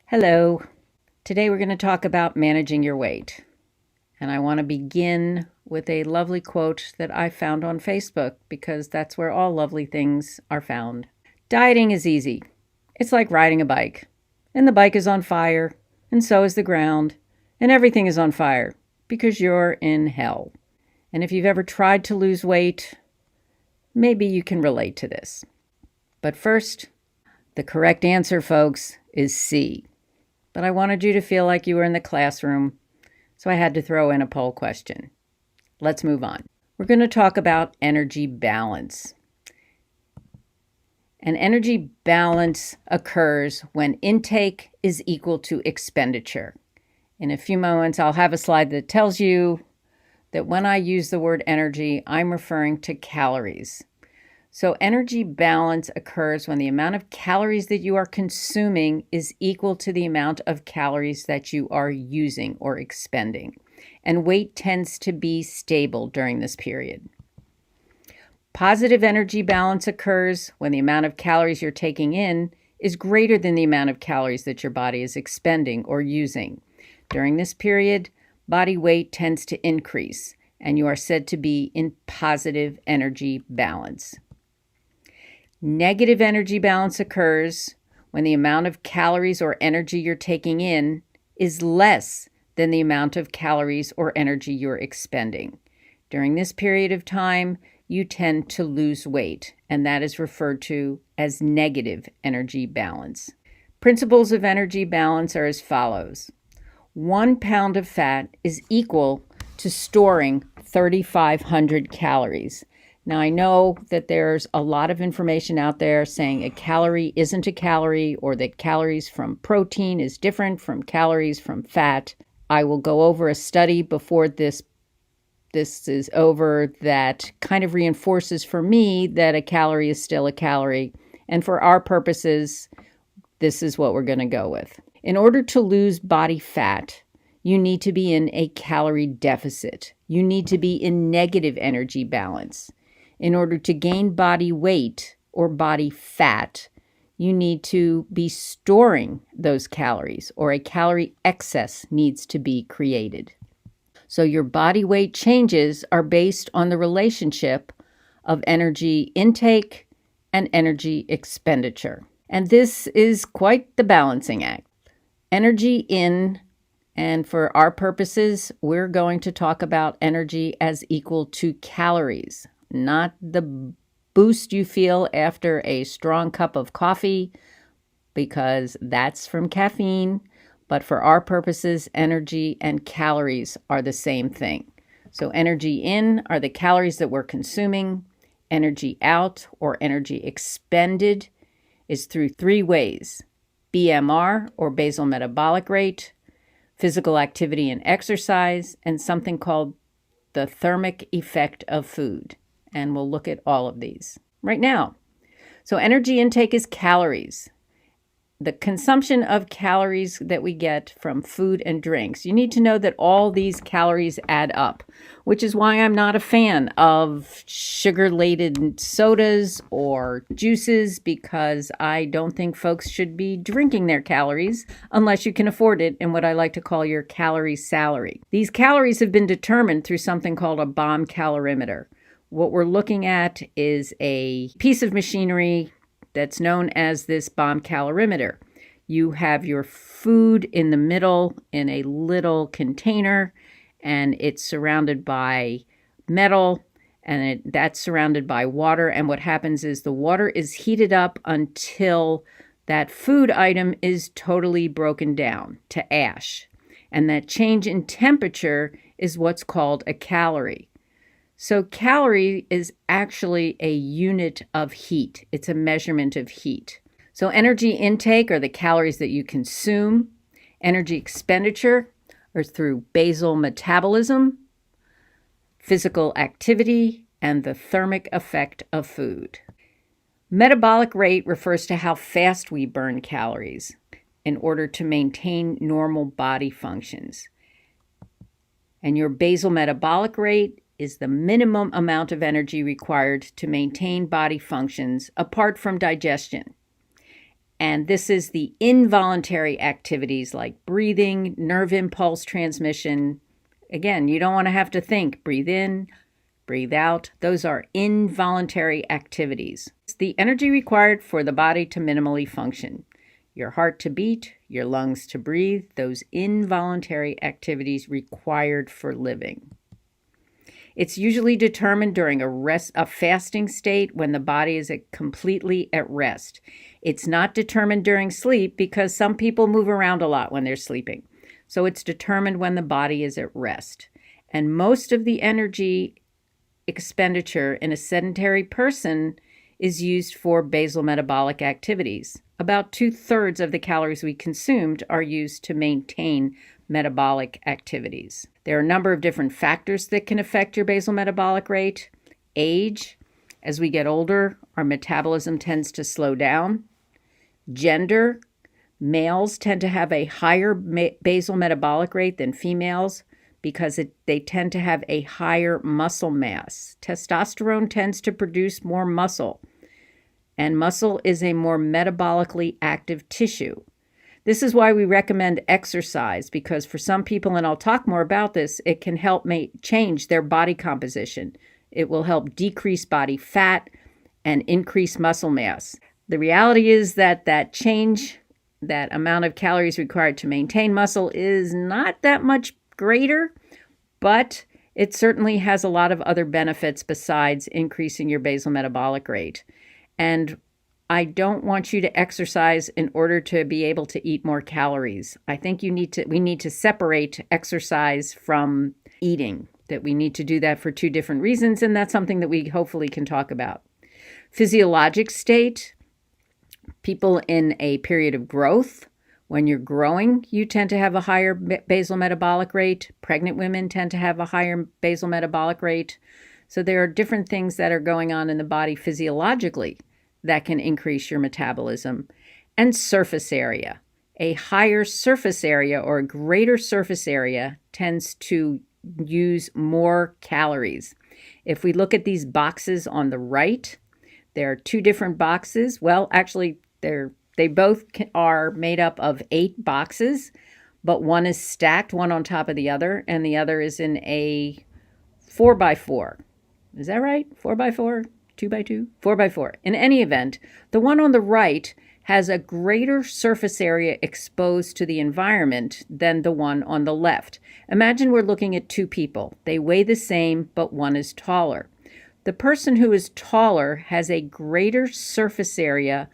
Hello. Today we're going to talk about managing your weight. And I want to begin with a lovely quote that I found on Facebook because that's where all lovely things are found. Dieting is easy. It's like riding a bike. And the bike is on fire, and so is the ground, and everything is on fire because you're in hell. And if you've ever tried to lose weight, maybe you can relate to this. But first, the correct answer, folks, is C. But I wanted you to feel like you were in the classroom, so I had to throw in a poll question. Let's move on. We're going to talk about energy balance. And energy balance occurs when intake is equal to expenditure. In a few moments, I'll have a slide that tells you that when I use the word energy, I'm referring to calories. So energy balance occurs when the amount of calories that you are consuming is equal to the amount of calories that you are using or expending. And weight tends to be stable during this period. Positive energy balance occurs when the amount of calories you're taking in is greater than the amount of calories that your body is expending or using. During this period, body weight tends to increase, and you are said to be in positive energy balance. Negative energy balance occurs when the amount of calories or energy you're taking in is less than the amount of calories or energy you're expending. During this period of time, you tend to lose weight, and that is referred to as negative energy balance. Principles of energy balance are as follows. 1 pound of fat is equal to storing 3,500 calories. Now, I know that there's a lot of information out there saying a calorie isn't a calorie or that calories from protein is different from calories from fat. I will go over a study before this is over that kind of reinforces for me that a calorie is still a calorie. And for our purposes, this is what we're going to go with. In order to lose body fat, you need to be in a calorie deficit. You need to be in negative energy balance. In order to gain body weight or body fat, you need to be storing those calories, or a calorie excess needs to be created. So your body weight changes are based on the relationship of energy intake and energy expenditure. And this is quite the balancing act. Energy in, and for our purposes, we're going to talk about energy as equal to calories. Not the boost you feel after a strong cup of coffee, because that's from caffeine. But for our purposes, energy and calories are the same thing. So energy in are the calories that we're consuming. Energy out, or energy expended, is through 3 ways. BMR, or basal metabolic rate, physical activity and exercise, and something called the thermic effect of food. And we'll look at all of these right now. So energy intake is calories. The consumption of calories that we get from food and drinks. You need to know that all these calories add up, which is why I'm not a fan of sugar-laden sodas or juices, because I don't think folks should be drinking their calories unless you can afford it in what I like to call your calorie salary. These calories have been determined through something called a bomb calorimeter. What we're looking at is a piece of machinery that's known as this bomb calorimeter. You have your food in the middle in a little container, and it's surrounded by metal, and that's surrounded by water. And what happens is the water is heated up until that food item is totally broken down to ash. And that change in temperature is what's called a calorie. So calorie is actually a unit of heat. It's a measurement of heat. So energy intake are the calories that you consume. Energy expenditure are through basal metabolism, physical activity, and the thermic effect of food. Metabolic rate refers to how fast we burn calories in order to maintain normal body functions. And your basal metabolic rate is the minimum amount of energy required to maintain body functions apart from digestion. And this is the involuntary activities like breathing, nerve impulse transmission. Again, you don't want to have to think. Breathe in, breathe out. Those are involuntary activities. It's the energy required for the body to minimally function. Your heart to beat, your lungs to breathe, those involuntary activities required for living. It's usually determined during a fasting state when the body is completely at rest. It's not determined during sleep because some people move around a lot when they're sleeping. So it's determined when the body is at rest. And most of the energy expenditure in a sedentary person is used for basal metabolic activities. About 2/3 of the calories we consumed are used to maintain metabolic activities. There are a number of different factors that can affect your basal metabolic rate. Age, as we get older, our metabolism tends to slow down. Gender, males tend to have a higher basal metabolic rate than females because they tend to have a higher muscle mass. Testosterone tends to produce more muscle, and muscle is a more metabolically active tissue. This is why we recommend exercise, because for some people, and I'll talk more about this, it can help change their body composition. It will help decrease body fat and increase muscle mass. The reality is that change, that amount of calories required to maintain muscle, is not that much greater, but it certainly has a lot of other benefits besides increasing your basal metabolic rate. And I don't want you to exercise in order to be able to eat more calories. I think we need to separate exercise from eating, that we need to do that for two different reasons, and that's something that we hopefully can talk about. Physiologic state, people in a period of growth, when you're growing, you tend to have a higher basal metabolic rate. Pregnant women tend to have a higher basal metabolic rate. So there are different things that are going on in the body physiologically that can increase your metabolism. And surface area. A higher surface area or a greater surface area tends to use more calories. If we look at these boxes on the right, there are two different boxes. Well, actually, they both are made up of 8 boxes, but one is stacked, one on top of the other, and the other is in a 4x4. Is that right? 4x4? 2x2? 4x4. In any event, the one on the right has a greater surface area exposed to the environment than the one on the left. Imagine we're looking at two people. They weigh the same, but one is taller. The person who is taller has a greater surface area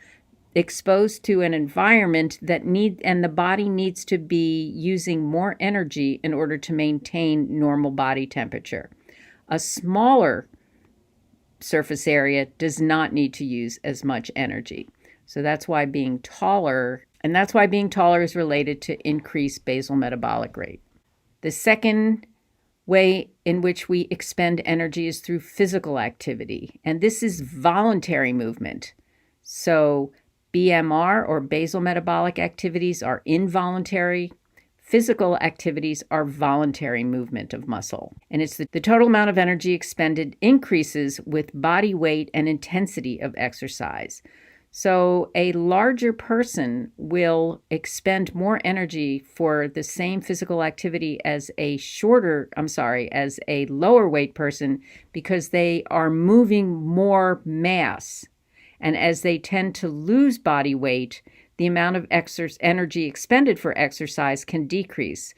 exposed to an environment and the body needs to be using more energy in order to maintain normal body temperature. A smaller surface area does not need to use as much energy. So that's why being taller is related to increased basal metabolic rate. The second way in which we expend energy is through physical activity, and this is voluntary movement. So BMR or basal metabolic activities are involuntary. Physical activities are voluntary movement of muscle. And it's the total amount of energy expended increases with body weight and intensity of exercise. So a larger person will expend more energy for the same physical activity as a lower weight person because they are moving more mass. And as they tend to lose body weight, the amount of energy expended for exercise can decrease.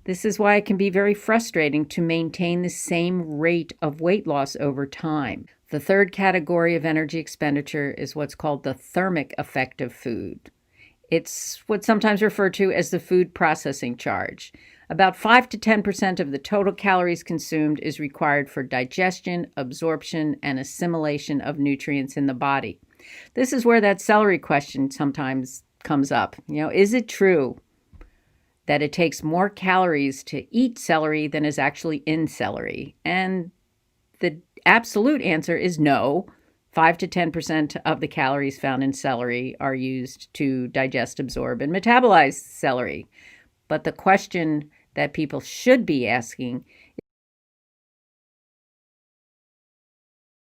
This is why it can be very frustrating to maintain the same rate of weight loss over time. The third category of energy expenditure is what's called the thermic effect of food. It's what's sometimes referred to as the food processing charge. About 5 to 10% of the total calories consumed is required for digestion, absorption, and assimilation of nutrients in the body. This is where that celery question sometimes comes up. Is it true that it takes more calories to eat celery than is actually in celery? And the absolute answer is no. 5 to 10% of the calories found in celery are used to digest, absorb, and metabolize celery. But the question that people should be asking